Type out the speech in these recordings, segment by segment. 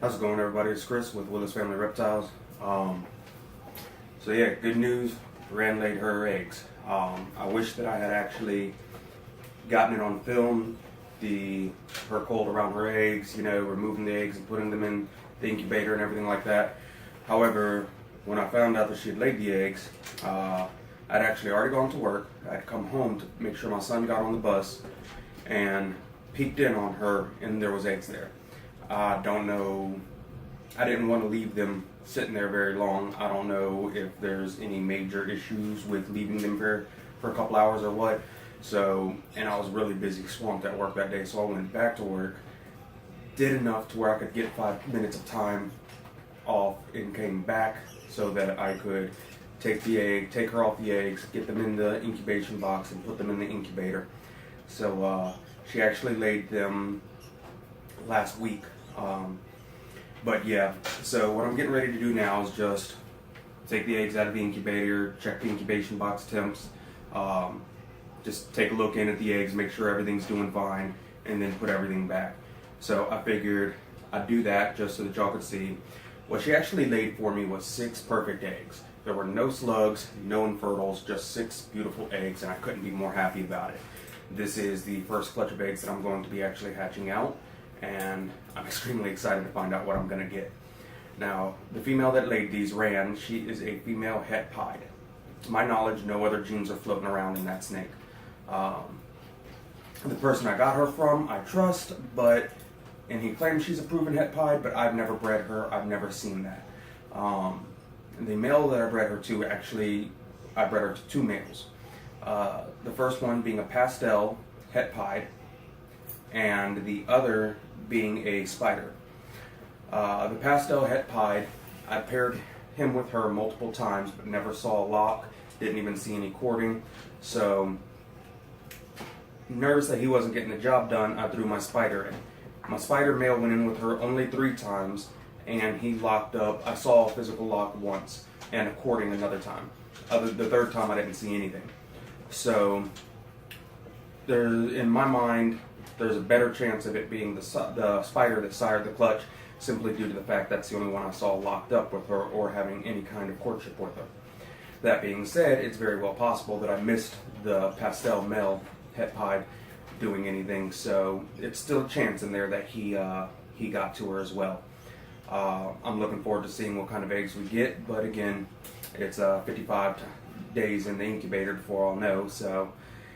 How's it going, everybody? It's Chris with Willis Family Reptiles. So yeah, good news. Ran laid her eggs. I wish that I had actually gotten it on film. Her cold around her eggs, removing the eggs and putting them in the incubator and everything like that. However, when I found out that she had laid the eggs, I'd actually already gone to work. I'd come home to make sure my son got on the bus and peeked in on her, and there was eggs there. I don't know. I didn't want to leave them sitting there very long. I don't know if there's any major issues with leaving them for a couple hours or what. So, and I was really busy, swamped at work that day, so I went back to work, did enough to where I could get 5 minutes of time off, and came back so that I could take her off the eggs, get them in the incubation box, and put them in the incubator. So she actually laid them last week. But yeah, so what I'm getting ready to do now is just take the eggs out of the incubator, check the incubation box temps, just take a look in at the eggs, make sure everything's doing fine, and then put everything back. So I figured I'd do that just so that y'all could see. What she actually laid for me was 6 perfect eggs. There were no slugs, no infertils, just 6 beautiful eggs, and I couldn't be more happy about it. This is the first clutch of eggs that I'm going to be actually hatching out, and I'm extremely excited to find out what I'm going to get. Now, the female that laid these she is a female het pied. To my knowledge, no other genes are floating around in that snake. The person I got her from, I trust, and he claims she's a proven het pied, but I've never bred her, I've never seen that. The male that I bred her to, I bred her to 2 males. The first one being a pastel het pied, and the other being a spider. The pastel het pied, I paired him with her multiple times, but never saw a lock, didn't even see any courting. So, nervous that he wasn't getting the job done, I threw my spider in. My spider male went in with her only 3 times, and he locked up. I saw a physical lock once, and a courting another time. The 3rd time I didn't see anything. So, in my mind, there's a better chance of it being the spider that sired the clutch, simply due to the fact that's the only one I saw locked up with her or having any kind of courtship with her. That being said, it's very well possible that I missed the pastel male het pied doing anything, so it's still a chance in there that he got to her as well. I'm looking forward to seeing what kind of eggs we get, but again, it's 55 days in the incubator before I'll know. So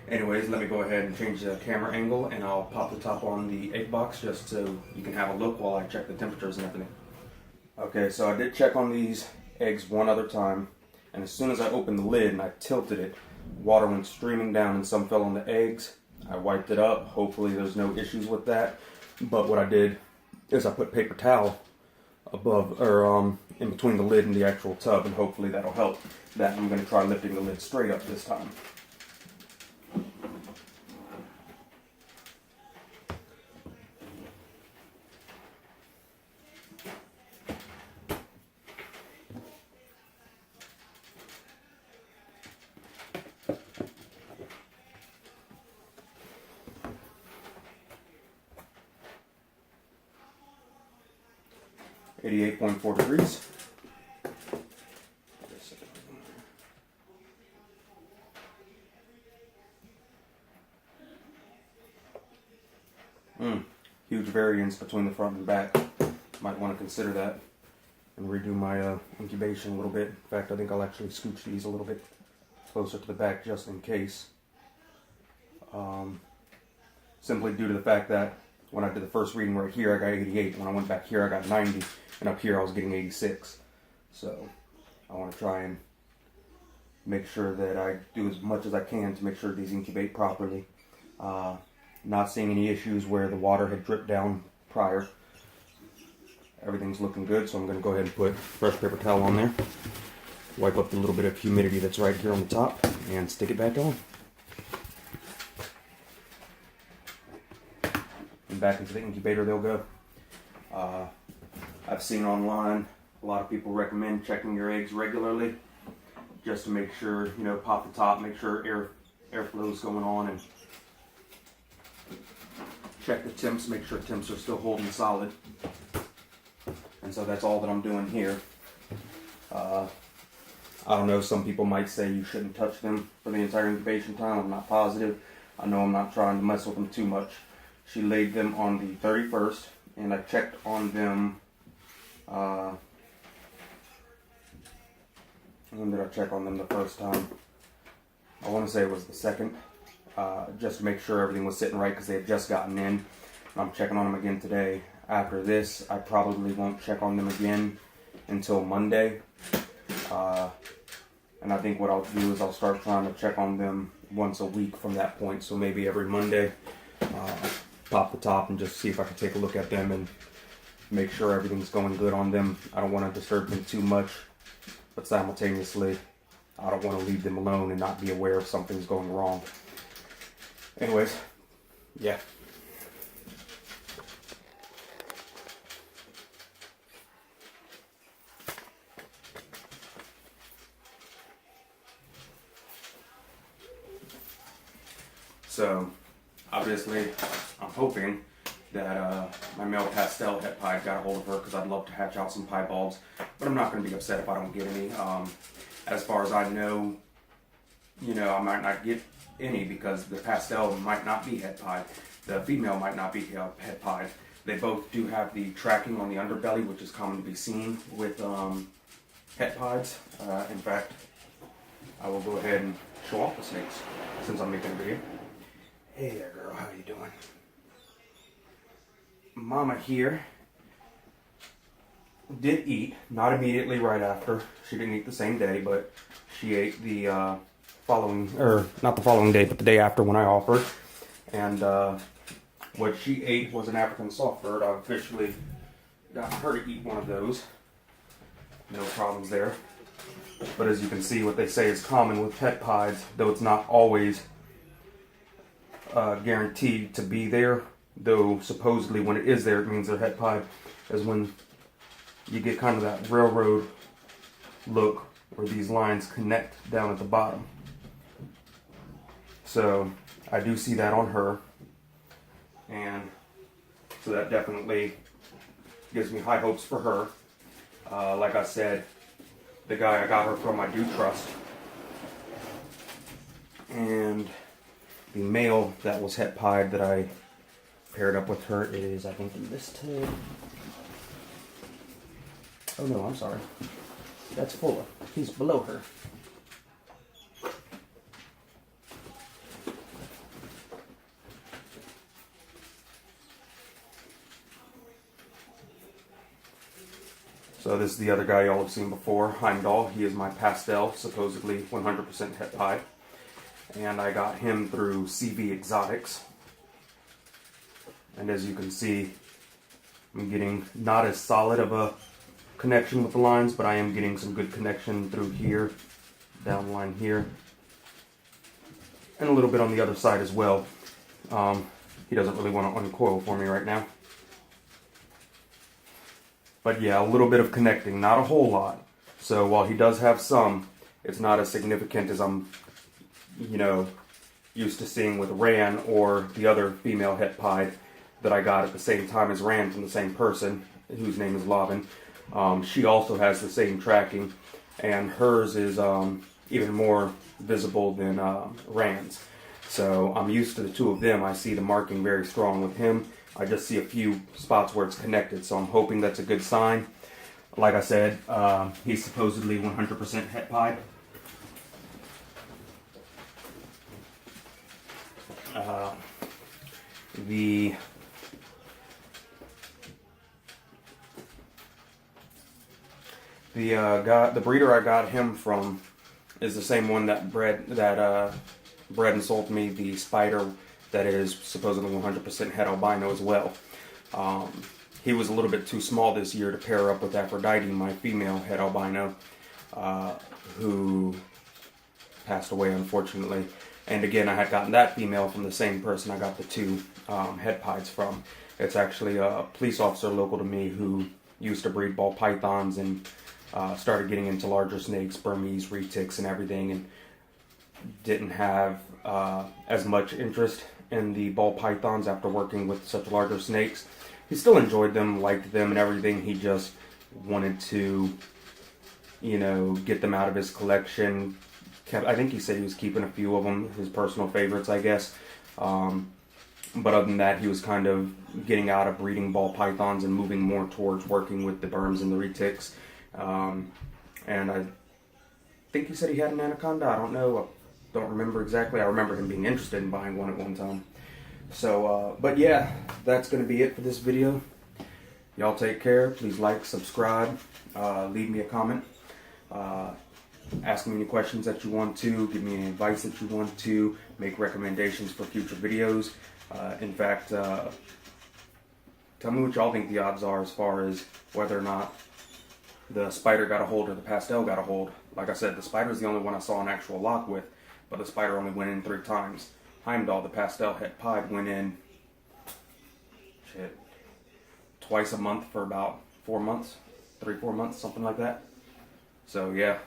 anyways, let me go ahead and change the camera angle, and I'll pop the top on the egg box just so you can have a look while I check the temperatures and everything. Okay, so I did check on these eggs one other time, and as soon as I opened the lid and I tilted it, water went streaming down and some fell on the eggs. I wiped it up. Hopefully there's no issues with that. But what I did is I put paper towel above, or in between the lid and the actual tub, and hopefully that'll help. I'm going to try lifting the lid straight up this time. .4 degrees. Huge variance between the front and back. Might want to consider that and redo my incubation a little bit. In fact, I think I'll actually scooch these a little bit closer to the back just in case. Simply due to the fact that when I did the first reading right here, I got 88. When I went back here, I got 90. And up here, I was getting 86. So I want to try and make sure that I do as much as I can to make sure these incubate properly. Not seeing any issues where the water had dripped down prior. Everything's looking good, so I'm going to go ahead and put fresh paper towel on there. Wipe up the little bit of humidity that's right here on the top, and stick it back on. And back into the incubator they'll go. I've seen online a lot of people recommend checking your eggs regularly just to make sure, pop the top, make sure airflow is going on, and check the temps, make sure temps are still holding solid. And so that's all that I'm doing here. I don't know, some people might say you shouldn't touch them for the entire incubation time. I'm not positive. I know I'm not trying to mess with them too much. She laid them on the 31st, and I checked on them. When did I check on them the first time? I want to say it was the 2nd, just to make sure everything was sitting right because they had just gotten in. I'm checking on them again today. After this, I probably won't check on them again until Monday. And I think what I'll do is I'll start trying to check on them once a week from that point. So maybe every Monday, pop the top and just see if I can take a look at them and make sure everything's going good on them. I don't want to disturb them too much, but simultaneously, I don't want to leave them alone and not be aware if something's going wrong. Anyways, yeah. So, obviously, I'm hoping that my male pastel het pied got a hold of her because I'd love to hatch out some piebalgs, but I'm not going to be upset if I don't get any. As far as I know, I might not get any because the pastel might not be het pied. The female might not be het pied. They both do have the tracking on the underbelly, which is common to be seen with het pieds. In fact, I will go ahead and show off the snakes since I'm making a video. Hey there, girl. How you doing? Mama here did eat, not immediately right after. She didn't eat the same day, but she ate the not the following day, but the day after when I offered. And what she ate was an African softbird. I've officially gotten her to eat one of those. No problems there. But as you can see, what they say is common with het pieds, though it's not always guaranteed to be there, though supposedly when it is there it means they're het pied, is when you get kind of that railroad look where these lines connect down at the bottom. So I do see that on her, and so that definitely gives me high hopes for her. Like I said, the guy I got her from I do trust, and the male that was het pied that I paired up with her is, I think, in this tub. Oh no, I'm sorry. That's fuller. He's below her. So this is the other guy y'all have seen before, Heimdall. He is my pastel, supposedly 100% het pied. And I got him through CV Exotics. And as you can see, I'm getting not as solid of a connection with the lines, but I am getting some good connection through here, down the line here, and a little bit on the other side as well. He doesn't really want to uncoil for me right now. But yeah, a little bit of connecting, not a whole lot. So while he does have some, it's not as significant as I'm used to seeing with Ran or the other female het pied that I got at the same time as Ran from the same person, whose name is Lavin. She also has the same tracking, and hers is even more visible than Ran's. So I'm used to the two of them. I see the marking very strong with him. I just see a few spots where it's connected, so I'm hoping that's a good sign. Like I said, he's supposedly 100% het pied. The breeder I got him from is the same one that bred and sold me the spider that is supposedly 100% het albino as well. He was a little bit too small this year to pair up with Aphrodite, my female het albino, who passed away unfortunately. And again, I had gotten that female from the same person I got the two het pieds from. It's actually a police officer local to me who used to breed ball pythons and started getting into larger snakes, Burmese, retics, and everything, and didn't have as much interest in the ball pythons after working with such larger snakes. He still enjoyed them, liked them, and everything. He just wanted to, you know, get them out of his collection. I think he said he was keeping a few of them, his personal favorites, I guess. But other than that, he was kind of getting out of breeding ball pythons and moving more towards working with the berms and the retics. And I think he said he had an anaconda. I don't know. I don't remember exactly. I remember him being interested in buying one at one time. So, but yeah, that's going to be it for this video. Y'all take care. Please like, subscribe, leave me a comment. Ask me any questions that you want to, give me any advice that you want to, make recommendations for future videos. In fact, tell me what y'all think the odds are as far as whether or not the spider got a hold or the pastel got a hold. Like I said, the spider's the only one I saw an actual lock with, but the spider only went in 3 times. Heimdall, the pastel het pied, went in twice a month for about 4 months, 3-4 months, something like that. So yeah,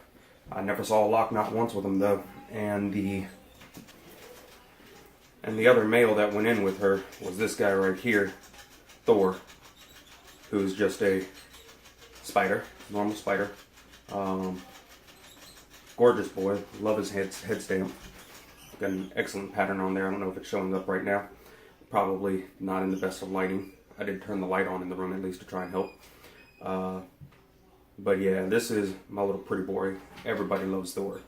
I never saw a lock, not once with him though. And the other male that went in with her was this guy right here, Thor, who's just a spider, normal spider. Gorgeous boy, love his head stamp. Got an excellent pattern on there. I don't know if it's showing up right now. Probably not in the best of lighting. I did turn the light on in the room at least to try and help. But yeah, this is my little pretty boy. Everybody loves Thor.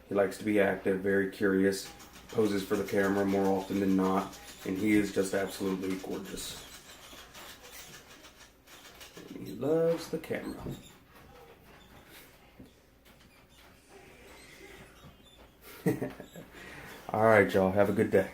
He likes to be active, very curious, poses for the camera more often than not, and he is just absolutely gorgeous. And he loves the camera. Alright, y'all. Have a good day.